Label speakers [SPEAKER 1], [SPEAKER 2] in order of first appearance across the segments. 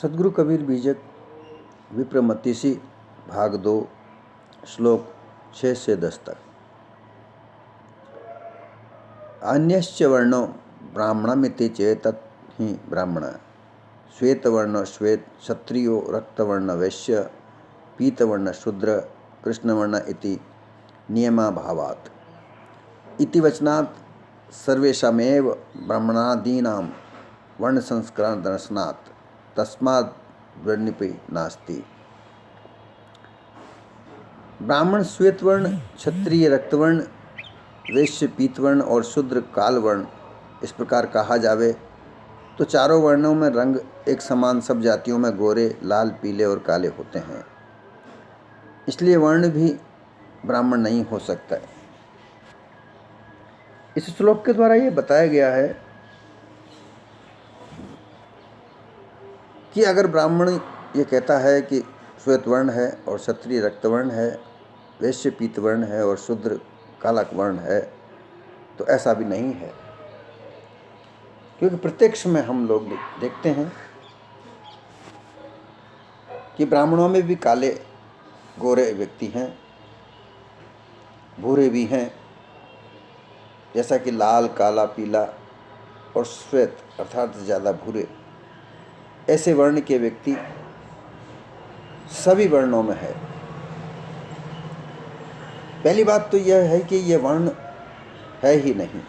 [SPEAKER 1] सद्गुरु कबीर बीजक विप्रमतिसी भाग 2 श्लोक 6 से 10 तक। अन्यश्च वर्णो ब्राह्मणमिति चेतत् हि ब्राह्मण श्वेतवर्ण श्वेत क्षत्रियो रक्तवर्ण वैश्य पीतवर्ण शूद्र कृष्णवर्ण इति नियमाभावात् इति वचनात् सर्वेषामेव ब्राह्मणादीनां वर्णसंस्करणदर्शनात् तस्माद् वर्णिपि नास्ति। ब्राह्मण श्वेतवर्ण, क्षत्रिय रक्तवर्ण, वैश्य पीतवर्ण और शूद्र कालवर्ण इस प्रकार कहा जावे तो चारों वर्णों में रंग एक समान सब जातियों में गोरे, लाल, पीले और काले होते हैं। इसलिए वर्ण भी ब्राह्मण नहीं हो सकता है। इस श्लोक के द्वारा ये बताया गया है कि अगर ब्राह्मण ये कहता है कि श्वेतवर्ण है और क्षत्रिय रक्तवर्ण है, वैश्य पीतवर्ण है और शूद्र कालक वर्ण है, तो ऐसा भी नहीं है, क्योंकि प्रत्यक्ष में हम लोग देखते हैं कि ब्राह्मणों में भी काले गोरे व्यक्ति हैं, भूरे भी हैं, जैसा कि लाल, काला, पीला और श्वेत अर्थात ज़्यादा भूरे, ऐसे वर्ण के व्यक्ति सभी वर्णों में है। पहली बात तो यह है कि यह वर्ण है ही नहीं,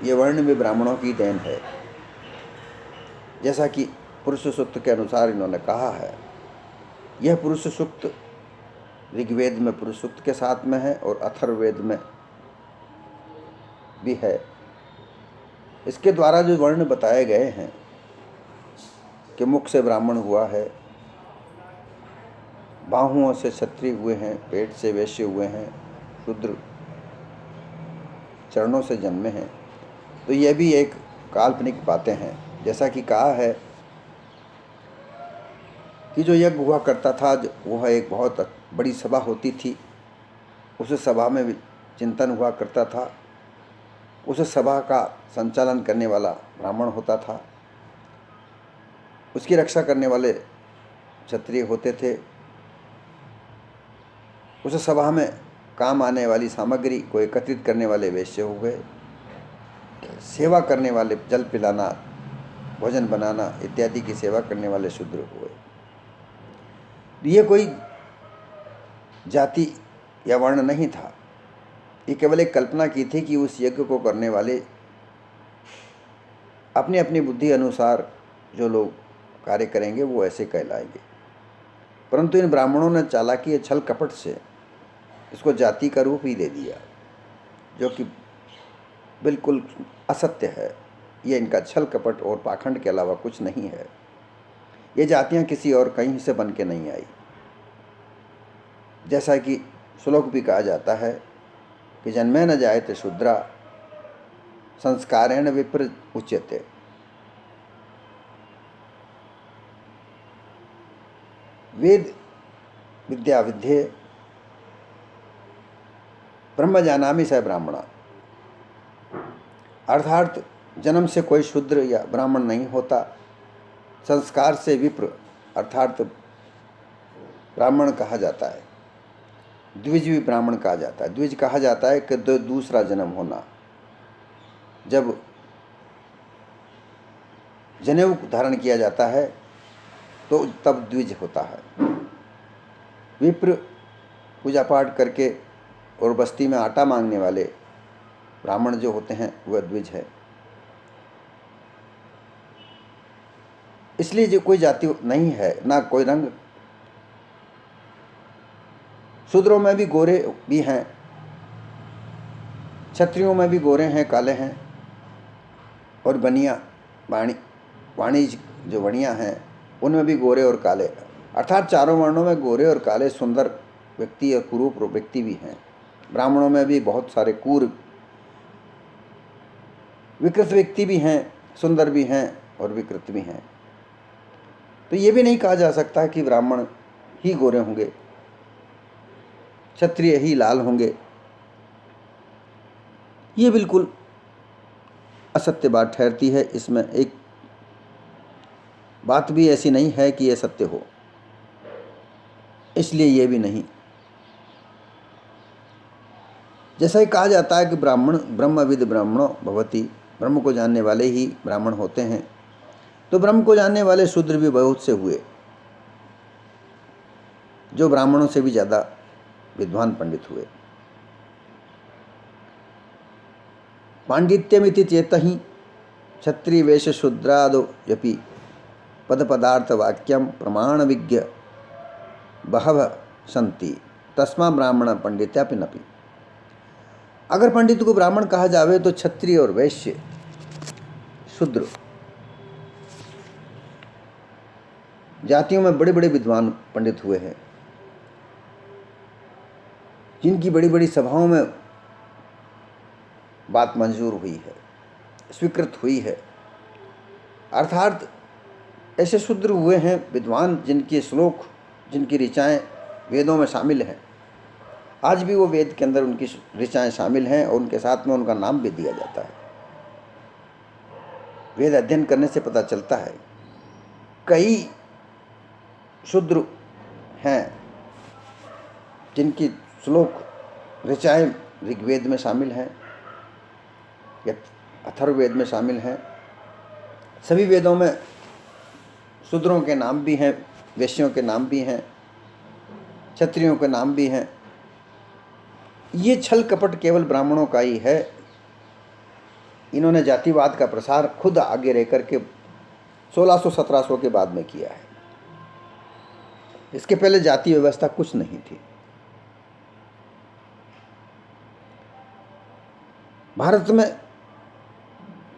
[SPEAKER 1] ये वर्ण भी ब्राह्मणों की देन है। जैसा कि पुरुष सूक्त के अनुसार इन्होंने कहा है, यह पुरुष सूक्त ऋग्वेद में पुरुष सूक्त के साथ में है और अथर्ववेद में भी है। इसके द्वारा जो वर्ण बताए गए हैं कि मुख से ब्राह्मण हुआ है, बाहुओं से क्षत्रिय हुए हैं, पेट से वैश्य हुए हैं, शूद्र चरणों से जन्मे हैं, तो यह भी एक काल्पनिक बातें हैं। जैसा कि कहा है कि जो यज्ञ हुआ करता था वह एक बहुत बड़ी सभा होती थी, उस सभा में भी चिंतन हुआ करता था, उस सभा का संचालन करने वाला ब्राह्मण होता था, उसकी रक्षा करने वाले क्षत्रिय होते थे, उस सभा में काम आने वाली सामग्री को एकत्रित करने वाले वैश्य हो गए, सेवा करने वाले जल पिलाना, भोजन बनाना इत्यादि की सेवा करने वाले शूद्र हुए। ये कोई जाति या वर्ण नहीं था, ये केवल एक कल्पना की थी कि उस यज्ञ को करने वाले अपनी अपनी बुद्धि अनुसार जो लोग कार्य करेंगे वो ऐसे कहलाएंगे। परंतु इन ब्राह्मणों ने चालाकी छल कपट से इसको जाति का रूप ही दे दिया, जो कि बिल्कुल असत्य है। ये इनका छल कपट और पाखंड के अलावा कुछ नहीं है। ये जातियां किसी और कहीं से बन के नहीं आई। जैसा कि श्लोक भी कहा जाता है कि जन्मे न जायते शूद्रा संस्कारेण विप्र उच्यते। वेद विद्या विद्ये ब्रह्म जानामि स ब्राह्मणा, अर्थात जन्म से कोई शूद्र या ब्राह्मण नहीं होता, संस्कार से विप्र अर्थात ब्राह्मण कहा जाता है, द्विज भी ब्राह्मण कहा जाता है। द्विज कहा जाता है कि दूसरा जन्म होना, जब जनेऊ धारण किया जाता है तो तब द्विज होता है। विप्र पूजा पाठ करके और बस्ती में आटा मांगने वाले ब्राह्मण जो होते हैं वह द्विज है। इसलिए जो कोई जाति नहीं है, ना कोई रंग। शूद्रों में भी गोरे भी हैं, क्षत्रियों में भी गोरे हैं, काले हैं, और बनिया वाणिज्य जो वणियाँ हैं उनमें भी गोरे और काले, अर्थात चारों वर्णों में गोरे और काले सुंदर व्यक्ति और कुरूप व्यक्ति भी हैं। ब्राह्मणों में भी बहुत सारे क्रूर विकृत व्यक्ति भी हैं, सुंदर भी हैं और विकृत भी हैं। तो ये भी नहीं कहा जा सकता कि ब्राह्मण ही गोरे होंगे, क्षत्रिय ही लाल होंगे। ये बिल्कुल असत्य बात ठहरती है। इसमें एक बात भी ऐसी नहीं है कि यह सत्य हो, इसलिए ये भी नहीं। जैसा ही कहा जाता है कि ब्राह्मण ब्रह्मविद ब्राह्मणो भवति, ब्रह्म को जानने वाले ही ब्राह्मण होते हैं, तो ब्रह्म को जानने वाले शूद्र भी बहुत से हुए, जो ब्राह्मणों से भी ज़्यादा विद्वान पंडित हुए। पांडित्यमिति चेतहि क्षत्रिय वेश शूद्रादो यपि पद पदार्थ वाक्यम प्रमाण विज्ञ बहव संति तस्मा ब्राह्मण पंडित्यापि नपि। अगर पंडित को ब्राह्मण कहा जावे तो क्षत्रिय और वैश्य शूद्र जातियों में बड़े बड़े विद्वान पंडित हुए हैं, जिनकी बड़ी बड़ी सभाओं में बात मंजूर हुई है, स्वीकृत हुई है। अर्थात ऐसे शूद्र हुए हैं विद्वान, जिनके श्लोक, जिनकी ऋचाएँ वेदों में शामिल हैं। आज भी वो वेद के अंदर उनकी ऋचाएँ शामिल हैं और उनके साथ में उनका नाम भी दिया जाता है। वेद अध्ययन करने से पता चलता है कई शूद्र हैं जिनकी श्लोक ऋचाएँ ऋग्वेद में शामिल हैं या अथर्ववेद में शामिल हैं। सभी वेदों में शूद्रों के नाम भी हैं, वैश्यों के नाम भी हैं, क्षत्रियों के नाम भी हैं। ये छल कपट केवल ब्राह्मणों का ही है। इन्होंने जातिवाद का प्रसार खुद आगे रह करके 1600-1700 के बाद में किया है। इसके पहले जाति व्यवस्था कुछ नहीं थी। भारत में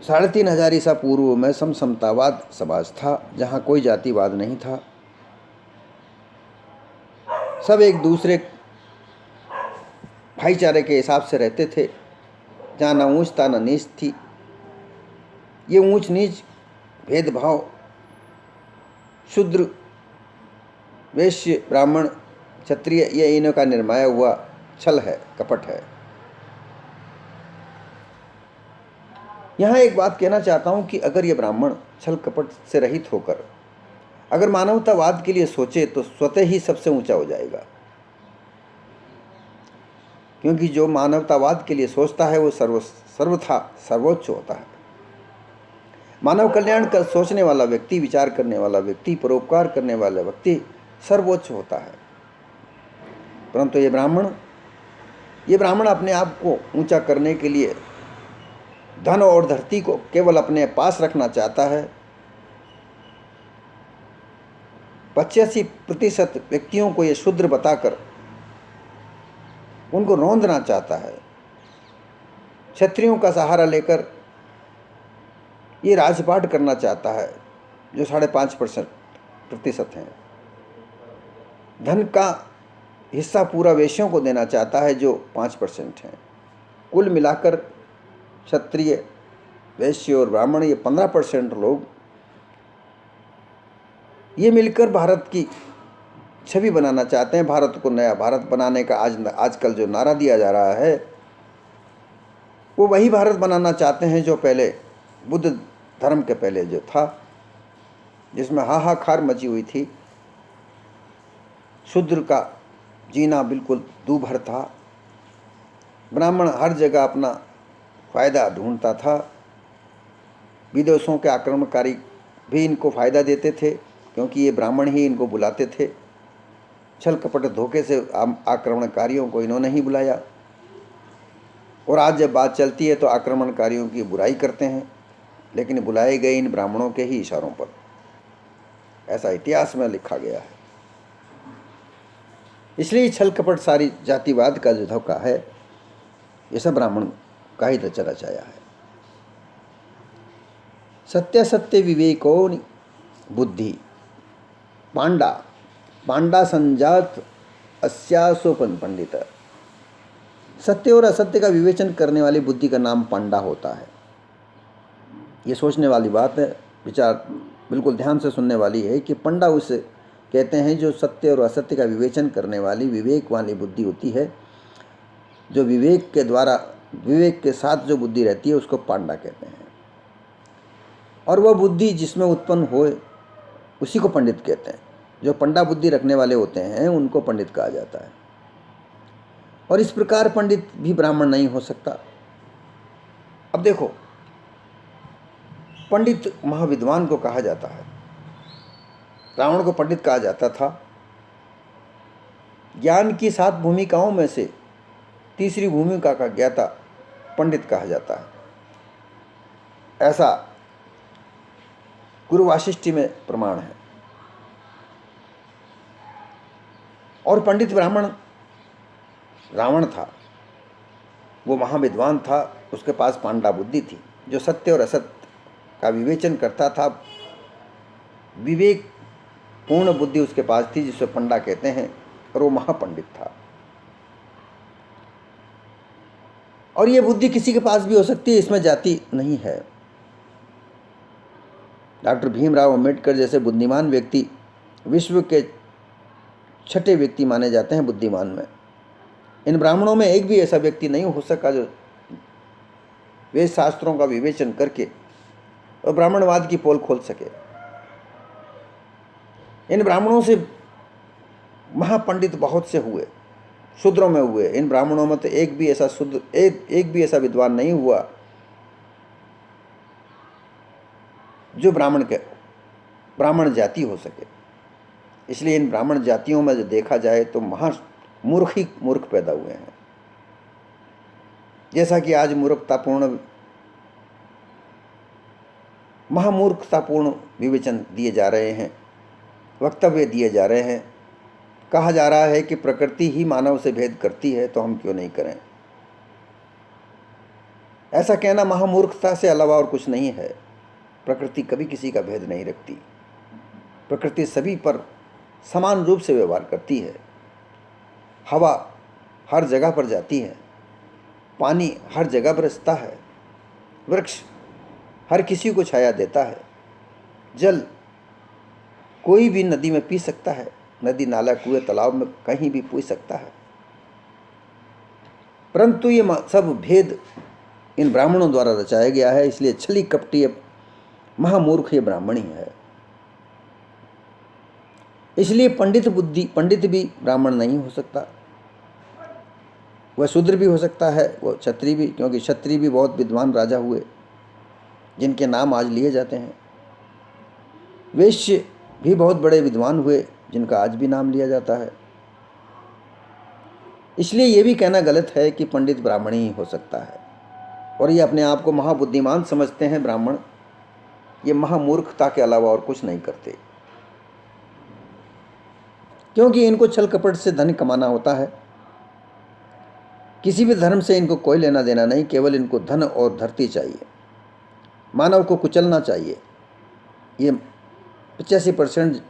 [SPEAKER 1] 3500 ईसा पूर्व में समतावाद समाज था, जहाँ कोई जातिवाद नहीं था। सब एक दूसरे भाईचारे के हिसाब से रहते थे, जहाँ न ऊंच था न नीच थी। ये ऊंच नीच भेदभाव शूद्र वैश्य ब्राह्मण क्षत्रिय, ये इन्हों का निर्माया हुआ छल है, कपट है। यहाँ एक बात कहना चाहता हूँ कि अगर ये ब्राह्मण छल कपट से रहित होकर अगर मानवतावाद के लिए सोचे तो स्वतः ही सबसे ऊंचा हो जाएगा, क्योंकि जो मानवतावाद के लिए सोचता है वो सर्वथा सर्वोच्च होता है। मानव कल्याण का सोचने वाला व्यक्ति, विचार करने वाला व्यक्ति, परोपकार करने वाला व्यक्ति सर्वोच्च होता है। परंतु ये ब्राह्मण अपने आप को ऊंचा करने के लिए धन और धरती को केवल अपने पास रखना चाहता है। 85% व्यक्तियों को ये शूद्र बताकर उनको रौंदना चाहता है। क्षत्रियों का सहारा लेकर ये राजपाट करना चाहता है, जो 5.5% हैं। धन का हिस्सा पूरा वैश्यों को देना चाहता है, जो 5% हैं। कुल मिलाकर क्षत्रिय, वैश्य और ब्राह्मण, ये 15% लोग ये मिलकर भारत की छवि बनाना चाहते हैं। भारत को नया भारत बनाने का आजकल जो नारा दिया जा रहा है, वो वही भारत बनाना चाहते हैं जो पहले बुद्ध धर्म के पहले जो था, जिसमें हाहाकार मची हुई थी। शूद्र का जीना बिल्कुल दूभर था। ब्राह्मण हर जगह अपना फ़ायदा ढूंढता था। विदेशों के आक्रमणकारी भी इनको फ़ायदा देते थे, क्योंकि ये ब्राह्मण ही इनको बुलाते थे। छल कपट धोखे से आक्रमणकारियों को इन्होंने ही बुलाया। और आज जब बात चलती है तो आक्रमणकारियों की बुराई करते हैं, लेकिन बुलाए गए इन ब्राह्मणों के ही इशारों पर। ऐसा इतिहास में लिखा गया है। इसलिए छल कपट सारी जातिवाद का जो धोखा है, ये सब ब्राह्मण का ही रचा रचाया है। सत्य सत्य विवेको बुद्धि पांडा संजात अस्यासोपन पंडित। सत्य और असत्य का विवेचन करने वाली बुद्धि का नाम पांडा होता है। ये सोचने वाली बात है, विचार बिल्कुल ध्यान से सुनने वाली है कि पंडा उसे कहते हैं जो सत्य और असत्य का विवेचन करने वाली विवेक वाली बुद्धि होती है। जो विवेक के द्वारा, विवेक के साथ जो बुद्धि रहती है, उसको पांडा कहते हैं। और वह बुद्धि जिसमें उत्पन्न होए उसी को पंडित कहते हैं। जो पंडा बुद्धि रखने वाले होते हैं उनको पंडित कहा जाता है। और इस प्रकार पंडित भी ब्राह्मण नहीं हो सकता। अब देखो, पंडित महाविद्वान को कहा जाता है। रावण को पंडित कहा जाता था। ज्ञान की 7 भूमिकाओं में से तीसरी भूमिका का ज्ञाता पंडित कहा जाता है, ऐसा गुरु वाशिष्ठी में प्रमाण है। और पंडित ब्राह्मण रावण था, वो महाविद्वान था, उसके पास पांडा बुद्धि थी, जो सत्य और असत्य का विवेचन करता था। विवेक पूर्ण बुद्धि उसके पास थी, जिसे पंडा कहते हैं, और वो महापंडित था। और ये बुद्धि किसी के पास भी हो सकती है, इसमें जाति नहीं है। डॉक्टर भीमराव अंबेडकर जैसे बुद्धिमान व्यक्ति विश्व के 6ठे व्यक्ति माने जाते हैं बुद्धिमान में। इन ब्राह्मणों में एक भी ऐसा व्यक्ति नहीं हो सका जो वेद शास्त्रों का विवेचन करके और ब्राह्मणवाद की पोल खोल सके। इन ब्राह्मणों से महापंडित बहुत से हुए, शूद्रों में हुए। इन ब्राह्मणों में तो एक भी ऐसा विद्वान नहीं हुआ जो ब्राह्मण जाति हो सके। इसलिए इन ब्राह्मण जातियों में जो देखा जाए तो मूर्ख ही मूर्ख पैदा हुए हैं। जैसा कि आज महामूर्खतापूर्ण विवेचन दिए जा रहे हैं, वक्तव्य दिए जा रहे हैं। कहा जा रहा है कि प्रकृति ही मानव से भेद करती है, तो हम क्यों नहीं करें। ऐसा कहना महामूर्खता से अलावा और कुछ नहीं है। प्रकृति कभी किसी का भेद नहीं रखती। प्रकृति सभी पर समान रूप से व्यवहार करती है। हवा हर जगह पर जाती है, पानी हर जगह बरसता है, वृक्ष हर किसी को छाया देता है, जल कोई भी नदी में पी सकता है, नदी नाला कुएं तालाब में कहीं भी पी सकता है। परंतु ये सब भेद इन ब्राह्मणों द्वारा रचाया गया है। इसलिए छली कपटी महामूर्ख ये ब्राह्मण ही है। इसलिए पंडित भी ब्राह्मण नहीं हो सकता। वह शूद्र भी हो सकता है, वह क्षत्रिय भी, क्योंकि क्षत्रिय भी बहुत विद्वान राजा हुए जिनके नाम आज लिए जाते हैं। वैश्य भी बहुत बड़े विद्वान हुए जिनका आज भी नाम लिया जाता है। इसलिए ये भी कहना गलत है कि पंडित ब्राह्मण ही हो सकता है। और ये अपने आप को महाबुद्धिमान समझते हैं ब्राह्मण। ये महामूर्खता के अलावा और कुछ नहीं करते, क्योंकि इनको छल कपट से धन कमाना होता है। किसी भी धर्म से इनको कोई लेना देना नहीं, केवल इनको धन और धरती चाहिए। मानव को कुचलना चाहिए। ये 85%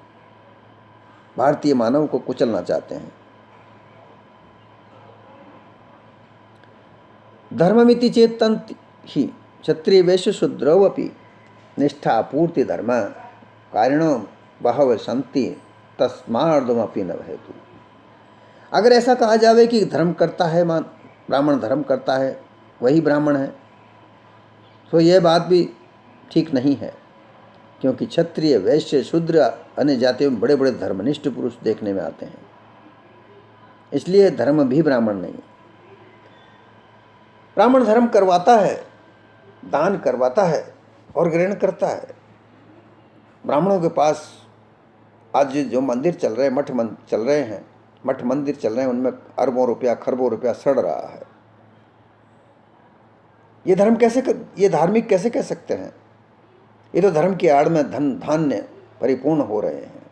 [SPEAKER 1] भारतीय मानव को कुचलना चाहते हैं। धर्ममिति चेतन्ति ही क्षत्रिय वैश्य शूद्रवपि निष्ठा पूर्ति धर्म कारिणो बहव संति तस्मार्धमपि न हेतु। अगर ऐसा कहा जावे कि धर्म करता है, ब्राह्मण धर्म करता है, वही ब्राह्मण है, तो यह बात भी ठीक नहीं है। क्योंकि क्षत्रिय वैश्य शूद्र अन्य जातियों में बड़े बड़े धर्मनिष्ठ पुरुष देखने में आते हैं। इसलिए धर्म भी ब्राह्मण नहीं। ब्राह्मण धर्म करवाता है, दान करवाता है और ग्रहण करता है। ब्राह्मणों के पास आज जो मंदिर चल रहे हैं, मठ मंदिर चल रहे हैं, उनमें अरबों रुपया खरबों रुपया सड़ रहा है। ये धार्मिक कैसे कह सकते हैं? ये तो धर्म की आड़ में धन धान्य परिपूर्ण हो रहे हैं।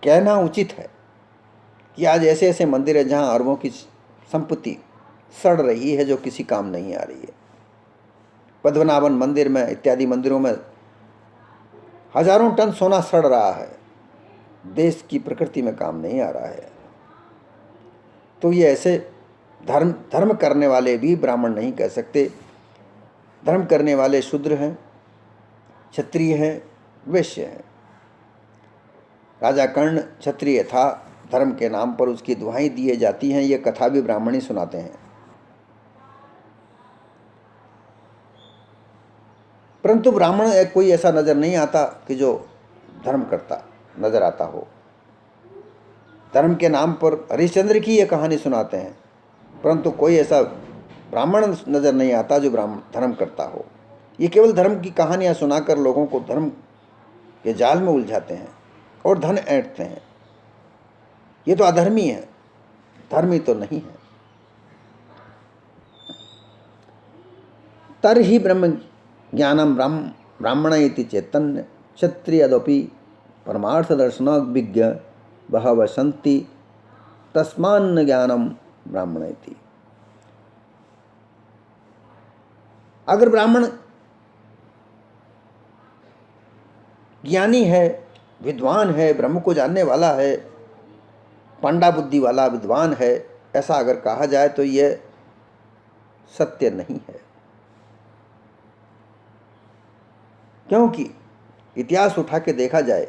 [SPEAKER 1] कहना उचित है कि आज ऐसे ऐसे मंदिर है जहां अरबों की संपत्ति सड़ रही है, जो किसी काम नहीं आ रही है। पद्मनाभन मंदिर में इत्यादि मंदिरों में हजारों टन सोना सड़ रहा है, देश की प्रकृति में काम नहीं आ रहा है। तो ये ऐसे धर्म करने वाले भी ब्राह्मण नहीं कह सकते। धर्म करने वाले शूद्र हैं, क्षत्रिय हैं, वैश्य हैं। राजा कर्ण क्षत्रिय था, धर्म के नाम पर उसकी दुहाई दिए जाती हैं। ये कथा भी ब्राह्मण ही सुनाते हैं। परंतु ब्राह्मण कोई ऐसा नज़र नहीं आता कि जो धर्म करता नज़र आता हो। धर्म के नाम पर हरिश्चंद्र की ये कहानी सुनाते हैं, परंतु कोई ऐसा ब्राह्मण नज़र नहीं आता जो ब्राह्मण धर्म करता हो। ये केवल धर्म की कहानियाँ सुनाकर लोगों को धर्म के जाल में उलझाते हैं और धन ऐंठते हैं। ये तो अधर्मी है, धर्मी तो नहीं है। तर्हि ब्रह्म ज्ञानम ब्राह्मण इति चैतन्य क्षत्रियदपि परमार्थ दर्शनज्ञ बहवः सन्ति तस्मान्न ज्ञानम ब्राह्मण इति। अगर ब्राह्मण ज्ञानी है, विद्वान है, ब्रह्म को जानने वाला है, पांडा बुद्धि वाला विद्वान है, ऐसा अगर कहा जाए तो यह सत्य नहीं है। क्योंकि इतिहास उठा के देखा जाए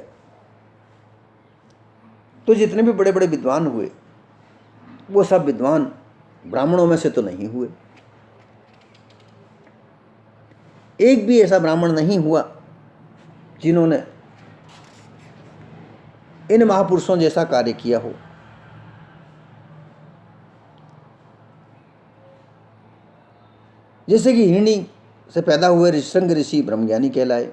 [SPEAKER 1] तो जितने भी बड़े बड़े विद्वान हुए वो सब विद्वान ब्राह्मणों में से तो नहीं हुए। एक भी ऐसा ब्राह्मण नहीं हुआ जिन्होंने इन महापुरुषों जैसा कार्य किया हो। जैसे कि हिरणी से पैदा हुए ऋषंग ऋषि ब्रह्मज्ञानी कहलाए,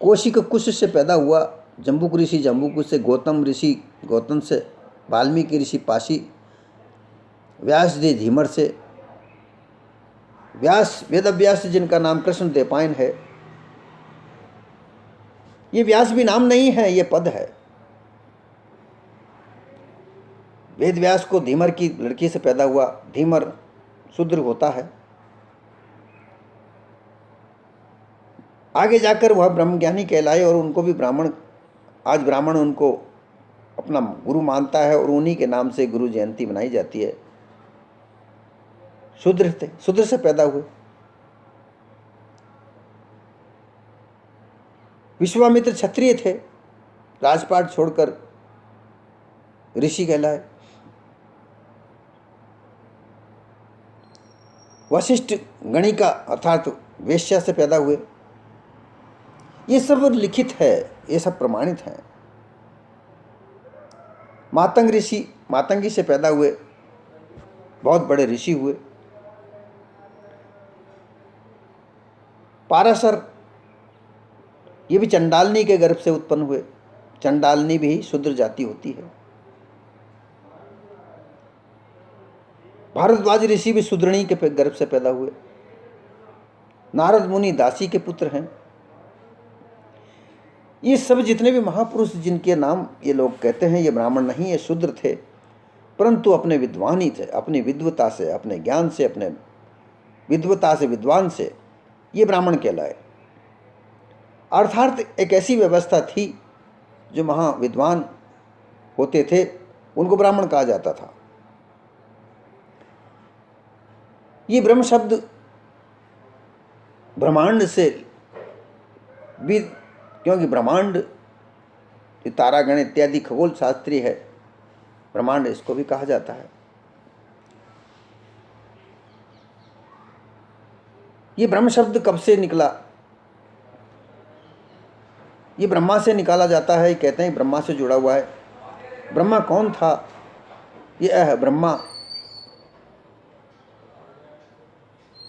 [SPEAKER 1] कौशिक कुश से पैदा हुआ जम्बुक ऋषि जम्बुक से गौतम ऋषि गौतम से वाल्मीकि ऋषि पाशी, व्यास जी धीमर से, व्यास वेदव्यास जिनका नाम कृष्ण देवपायन है। ये व्यास भी नाम नहीं है, ये पद है। वेद व्यास को धीमर की लड़की से पैदा हुआ, धीमर शूद्र होता है। आगे जाकर वह ब्रह्मज्ञानी कहलाए और उनको भी ब्राह्मण, आज ब्राह्मण उनको अपना गुरु मानता है और उन्हीं के नाम से गुरु जयंती मनाई जाती है। शूद्र थे, शूद्र से पैदा हुए। विश्वामित्र क्षत्रिय थे, राजपाट छोड़कर ऋषि कहलाए। वशिष्ठ गणिका अर्थात वेश्या से पैदा हुए। ये सब लिखित है, ये सब प्रमाणित है। मातंग ऋषि मातंगी से पैदा हुए, बहुत बड़े ऋषि हुए। पाराशर ये भी चंडालनी के गर्भ से उत्पन्न हुए। चंडालनी भी शूद्र जाति होती है। भारद्वाज ऋषि भी शूद्रणी के गर्भ से पैदा हुए। नारद मुनि दासी के पुत्र हैं। ये सब जितने भी महापुरुष जिनके नाम ये लोग कहते हैं, ये ब्राह्मण नहीं, ये शूद्र थे, परंतु अपने विद्वान ही थे। अपनी विद्वता से, अपने ज्ञान से, अपने विद्वता से, विद्वान से ये ब्राह्मण कहलाए। अर्थात एक ऐसी व्यवस्था थी जो महाविद्वान होते थे उनको ब्राह्मण कहा जाता था। ये ब्रह्म शब्द ब्रह्मांड से भी, क्योंकि ब्रह्मांड तारागण इत्यादि खगोल शास्त्री है, ब्रह्मांड इसको भी कहा जाता है। ये ब्रह्म शब्द कब से निकला? ये ब्रह्मा से निकाला जाता है। कहते हैं ब्रह्मा से जुड़ा हुआ है। ब्रह्मा कौन था? ये है ब्रह्मा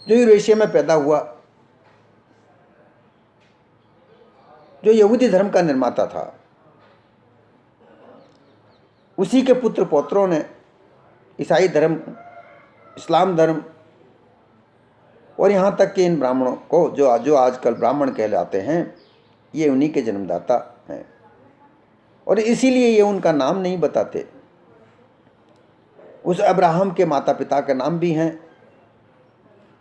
[SPEAKER 1] जो यूरेशिया में पैदा हुआ, जो यहूदी धर्म का निर्माता था। उसी के पुत्र पौत्रों ने ईसाई धर्म, इस्लाम धर्म और यहाँ तक कि इन ब्राह्मणों को जो आजकल ब्राह्मण कहलाते हैं, ये उन्हीं के जन्मदाता हैं। और इसीलिए ये उनका नाम नहीं बताते। उस अब्राहम के माता पिता का नाम भी हैं,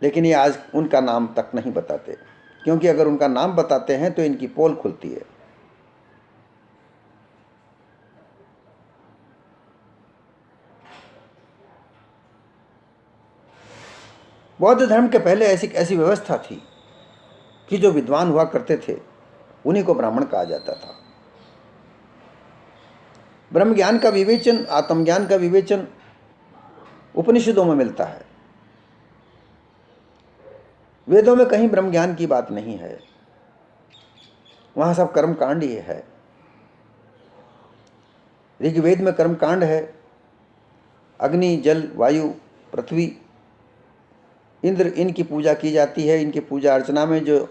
[SPEAKER 1] लेकिन ये आज उनका नाम तक नहीं बताते, क्योंकि अगर उनका नाम बताते हैं तो इनकी पोल खुलती है। बौद्ध धर्म के पहले ऐसी व्यवस्था थी कि जो विद्वान हुआ करते थे उन्हीं को ब्राह्मण कहा जाता था। ब्रह्म ज्ञान का विवेचन, आत्मज्ञान का विवेचन उपनिषदों में मिलता है। वेदों में कहीं ब्रह्म ज्ञान की बात नहीं है, वहाँ सब कर्मकांड ही है। ऋग्वेद में कर्मकांड है, अग्नि, जल, वायु, पृथ्वी, इंद्र, इनकी पूजा की जाती है। इनकी पूजा अर्चना में जो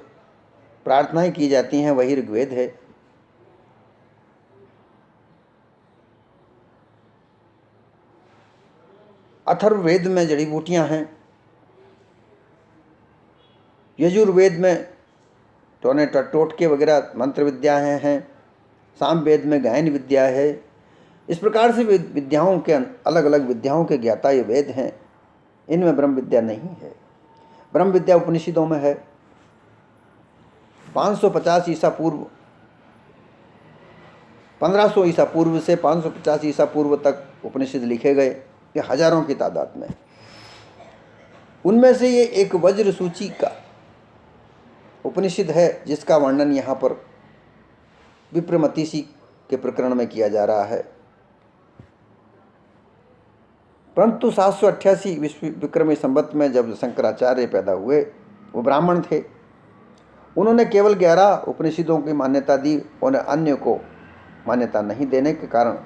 [SPEAKER 1] प्रार्थनाएं की जाती हैं वही ऋग्वेद है। अथर्ववेद में जड़ी बूटियां हैं, यजुर्वेद में टोटके वगैरह मंत्र विद्याएँ हैं, सामवेद में गायन विद्या है। इस प्रकार से विद्याओं के अलग अलग विद्याओं के ज्ञाता ये वेद हैं। इनमें ब्रह्म विद्या नहीं है। ब्रह्म विद्या उपनिषदों में है। 550 ईसा पूर्व 1500 ईसा पूर्व से 550 ईसा पूर्व तक उपनिषद लिखे गए, ये हजारों की तादाद में। उनमें से ये एक वज्र सूची का उपनिषद है जिसका वर्णन यहाँ पर विप्रमतीसी के प्रकरण में किया जा रहा है। परंतु 788 विक्रमी संवत में जब शंकराचार्य पैदा हुए, वो ब्राह्मण थे। उन्होंने केवल 11 उपनिषदों की मान्यता दी और अन्य को मान्यता नहीं देने के कारण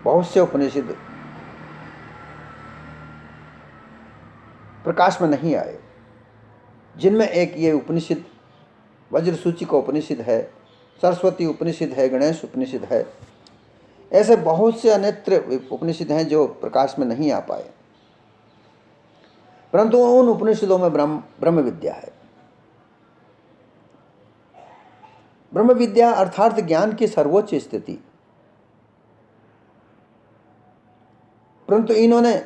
[SPEAKER 1] बहुत से उपनिषद प्रकाश में नहीं आए, जिनमें एक ये उपनिषद वज्र सूची का उपनिषद है, सरस्वती उपनिषद है, गणेश उपनिषद है। ऐसे बहुत से अन्यत्र उपनिषद हैं जो प्रकाश में नहीं आ पाए, परंतु उन उपनिषदों में ब्रह्म विद्या है। ब्रह्म विद्या अर्थात ज्ञान की सर्वोच्च स्थिति। परंतु इन्होंने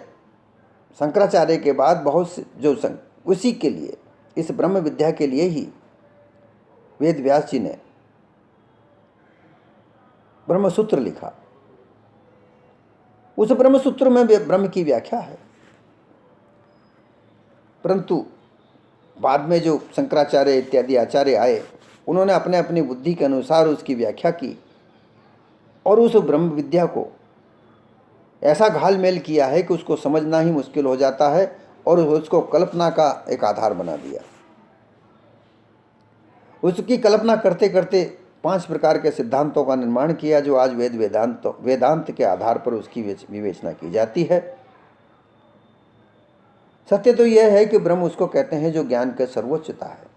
[SPEAKER 1] शंकराचार्य के बाद बहुत से उसी के लिए, इस ब्रह्म विद्या के लिए ही वेद व्यास जी ने ब्रह्मसूत्र लिखा। उस ब्रह्मसूत्र में ब्रह्म की व्याख्या है। परंतु बाद में जो शंकराचार्य इत्यादि आचार्य आए, उन्होंने अपने अपनी बुद्धि के अनुसार उसकी व्याख्या की और उस ब्रह्म विद्या को ऐसा घालमेल किया है कि उसको समझना ही मुश्किल हो जाता है और उसको कल्पना का एक आधार बना दिया। उसकी कल्पना करते करते 5 प्रकार के सिद्धांतों का निर्माण किया, जो आज वेदांत के आधार पर उसकी विवेचना की जाती है। सत्य तो यह है कि ब्रह्म उसको कहते हैं जो ज्ञान की सर्वोच्चता है।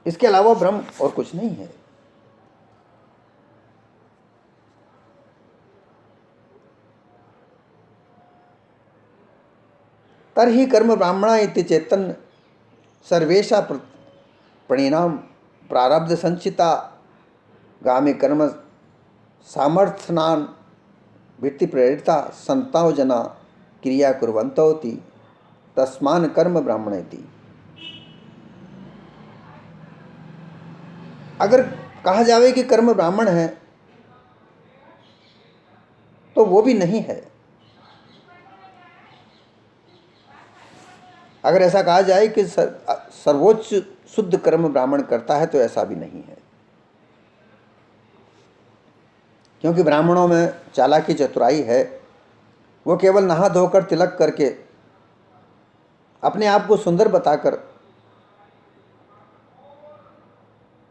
[SPEAKER 1] इसके अलावा ब्रह्म और कुछ नहीं है। तर्हि कर्म ब्राह्मणा इति चेतन सर्वेशा परिणाम प्रारब्ध संचिता गामी कर्म सामर्थ्यनान वृत्ति प्रेरिता संताव जना क्रिया कुर्वन्तोति तस्मान कर्म ब्राह्मणेति। अगर कहा जावे कि कर्म ब्राह्मण है तो वो भी नहीं है। अगर ऐसा कहा जाए कि सर्वोच्च शुद्ध कर्म ब्राह्मण करता है तो ऐसा भी नहीं है, क्योंकि ब्राह्मणों में चालाकी चतुराई है। वो केवल नहा धोकर तिलक करके अपने आप को सुंदर बताकर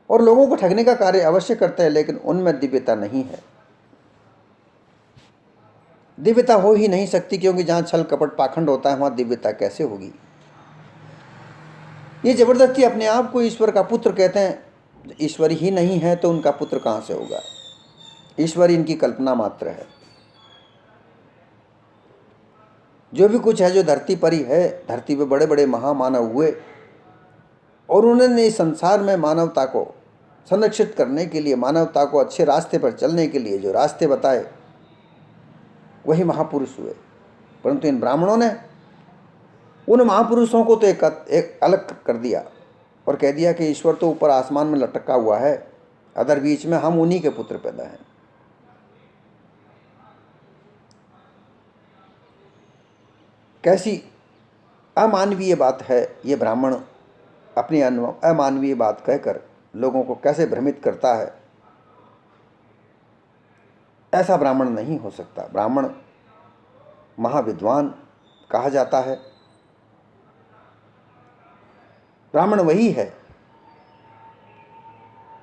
[SPEAKER 1] और लोगों को ठगने का कार्य अवश्य करते हैं, लेकिन उनमें दिव्यता नहीं है। दिव्यता हो ही नहीं सकती, क्योंकि जहाँ छल कपट पाखंड होता है वहाँ दिव्यता कैसे होगी। ये जबरदस्ती अपने आप को ईश्वर का पुत्र कहते हैं। ईश्वर ही नहीं है तो उनका पुत्र कहाँ से होगा। ईश्वर इनकी कल्पना मात्र है। जो भी कुछ है, जो धरती पर ही है, धरती पे बड़े बड़े महामानव हुए और उन्होंने इस संसार में मानवता को संरक्षित करने के लिए, मानवता को अच्छे रास्ते पर चलने के लिए जो रास्ते बताए वही महापुरुष हुए। परंतु इन ब्राह्मणों ने उन महापुरुषों को तो एक अलग कर दिया और कह दिया कि ईश्वर तो ऊपर आसमान में लटका हुआ है, अदर बीच में हम उन्हीं के पुत्र पैदा हैं। कैसी अमानवीय बात है ये। ब्राह्मण अपनी अमानवीय बात कहकर लोगों को कैसे भ्रमित करता है। ऐसा ब्राह्मण नहीं हो सकता। ब्राह्मण महाविद्वान, कहा जाता है। ब्राह्मण वही है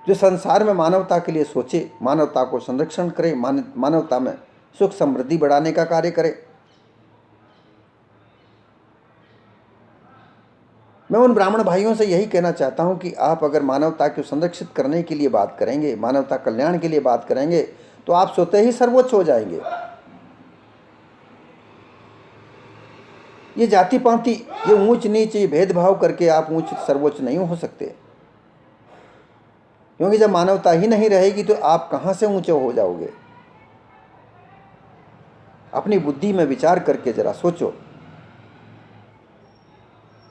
[SPEAKER 1] जो संसार में मानवता के लिए सोचे, मानवता को संरक्षण करे, मानवता में सुख समृद्धि बढ़ाने का कार्य करे। मैं उन ब्राह्मण भाइयों से यही कहना चाहता हूं कि आप अगर मानवता को संरक्षित करने के लिए बात करेंगे, मानवता कल्याण के लिए बात करेंगे, तो आप स्वतः ही सर्वोच्च हो जाएंगे। ये जाति पाति, ये ऊंच नीच, ये भेदभाव करके आप ऊंच सर्वोच्च नहीं हो सकते, क्योंकि जब मानवता ही नहीं रहेगी तो आप कहां से ऊंचे हो जाओगे। अपनी बुद्धि में विचार करके जरा सोचो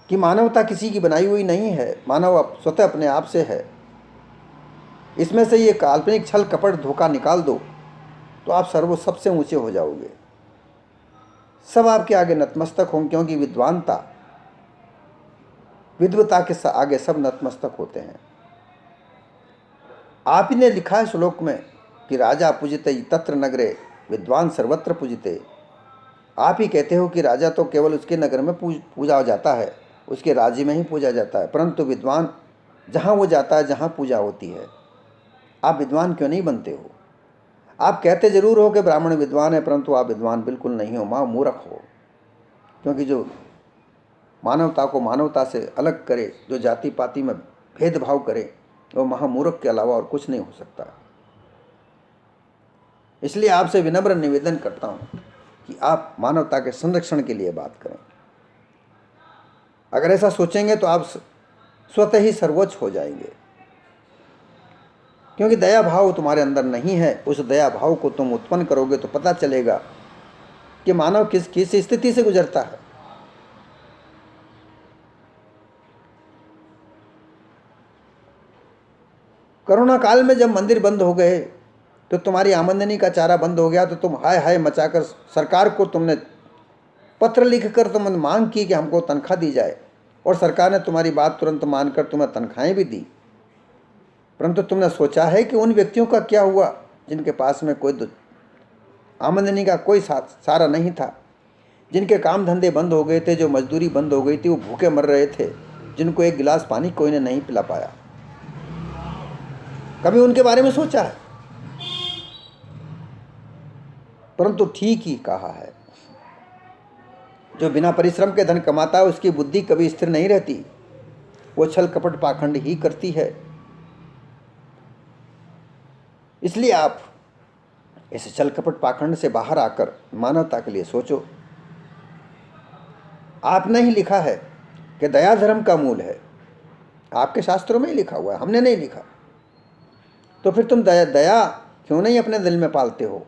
[SPEAKER 1] कि मानवता किसी की बनाई हुई नहीं है, मानव स्वतः अपने आप से है। इसमें से ये काल्पनिक छल कपट धोखा निकाल दो तो आप सबसे ऊंचे हो जाओगे। सब आपके आगे नतमस्तक होंगे, क्योंकि विद्वता के आगे सब नतमस्तक होते हैं। आप ही ने लिखा है श्लोक में कि राजा पूजते तत्र नगरे विद्वान सर्वत्र पूजते। आप ही कहते हो कि राजा तो केवल उसके नगर में पूजा जाता है, उसके राज्य में ही पूजा जाता है, परंतु विद्वान जहाँ वो जाता है, जहाँ पूजा होती है। आप विद्वान क्यों नहीं बनते हो? आप कहते जरूर हो कि ब्राह्मण विद्वान है, परंतु आप विद्वान बिल्कुल नहीं हो, मूर्ख हो। क्योंकि जो मानवता को मानवता से अलग करे, जो जाति पाति में भेदभाव करे, वो महामूर्ख के अलावा और कुछ नहीं हो सकता। इसलिए आपसे विनम्र निवेदन करता हूँ कि आप मानवता के संरक्षण के लिए बात करें। अगर ऐसा सोचेंगे तो आप स्वतः ही सर्वोच्च हो जाएंगे, क्योंकि दया भाव तुम्हारे अंदर नहीं है। उस दया भाव को तुम उत्पन्न करोगे तो पता चलेगा कि मानव किस किस स्थिति से गुजरता है। कोरोना काल में जब मंदिर बंद हो गए तो तुम्हारी आमदनी का चारा बंद हो गया, तो तुम हाय हाय मचाकर सरकार को तुमने पत्र लिखकर तुमने मांग की कि हमको तनख्वाह दी जाए, और सरकार ने तुम्हारी बात तुरंत मानकर तुम्हें तनख्वाहें भी दी। परंतु तुमने सोचा है कि उन व्यक्तियों का क्या हुआ जिनके पास में कोई आमदनी का कोई सारा नहीं था, जिनके काम धंधे बंद हो गए थे, जो मजदूरी बंद हो गई थी, वो भूखे मर रहे थे, जिनको एक गिलास पानी कोई ने नहीं पिला पाया। कभी उनके बारे में सोचा है? परंतु ठीक ही कहा है, जो बिना परिश्रम के धन कमाता है उसकी बुद्धि कभी स्थिर नहीं रहती, वो छल कपट पाखंड ही करती है। इसलिए आप इस छल कपट पाखंड से बाहर आकर मानवता के लिए सोचो। आपने ही लिखा है कि दया धर्म का मूल है, आपके शास्त्रों में ही लिखा हुआ है, हमने नहीं लिखा। तो फिर तुम दया क्यों नहीं अपने दिल में पालते हो?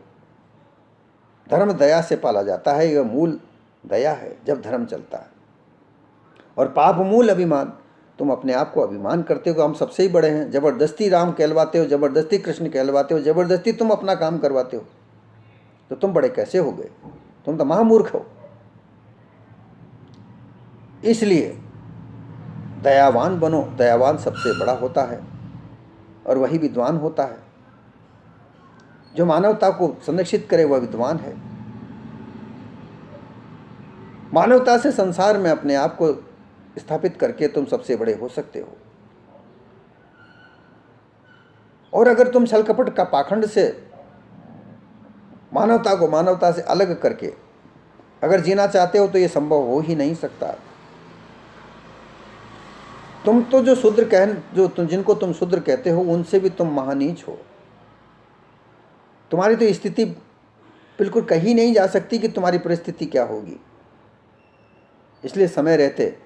[SPEAKER 1] धर्म दया से पाला जाता है, यह मूल दया है जब धर्म चलता है। और पाप मूल अभिमान, तुम अपने आप को अभिमान करते हो हम सबसे ही बड़े हैं, जबरदस्ती राम कहलवाते हो, जबरदस्ती कृष्ण कहलवाते हो, जबरदस्ती तुम अपना काम करवाते हो, तो तुम बड़े कैसे हो गए? तुम तो महामूर्ख हो। इसलिए दयावान बनो, दयावान सबसे बड़ा होता है और वही विद्वान होता है। जो मानवता को संरक्षित करे वह विद्वान है। मानवता से संसार में अपने आप को स्थापित करके तुम सबसे बड़े हो सकते हो। और अगर तुम छल कपट का पाखंड से मानवता को मानवता से अलग करके अगर जीना चाहते हो तो यह संभव हो ही नहीं सकता। तुम तो जिनको तुम शूद्र कहते हो उनसे भी तुम महानीच हो। तुम्हारी तो स्थिति बिल्कुल कही नहीं जा सकती कि तुम्हारी परिस्थिति क्या होगी। इसलिए समय रहते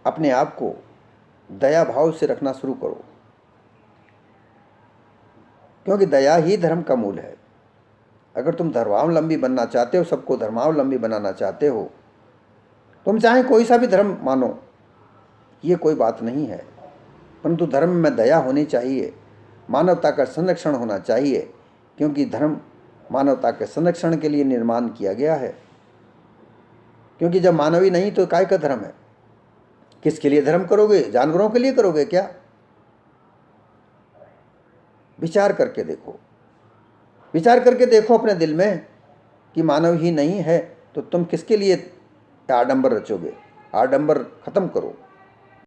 [SPEAKER 1] अपने आप को दया भाव से रखना शुरू करो, क्योंकि दया ही धर्म का मूल है। अगर तुम धर्मावलंबी बनना चाहते हो, सबको धर्मावलंबी बनाना चाहते हो, तुम चाहे कोई सा भी धर्म मानो, ये कोई बात नहीं है, परंतु धर्म में दया होनी चाहिए, मानवता का संरक्षण होना चाहिए, क्योंकि धर्म मानवता के संरक्षण के लिए निर्माण किया गया है। क्योंकि जब मानव ही नहीं तो काय का धर्म है? किसके लिए धर्म करोगे? जानवरों के लिए करोगे क्या? विचार करके देखो, विचार करके देखो अपने दिल में कि मानव ही नहीं है तो तुम किसके लिए आडंबर रचोगे? आडंबर खत्म करो।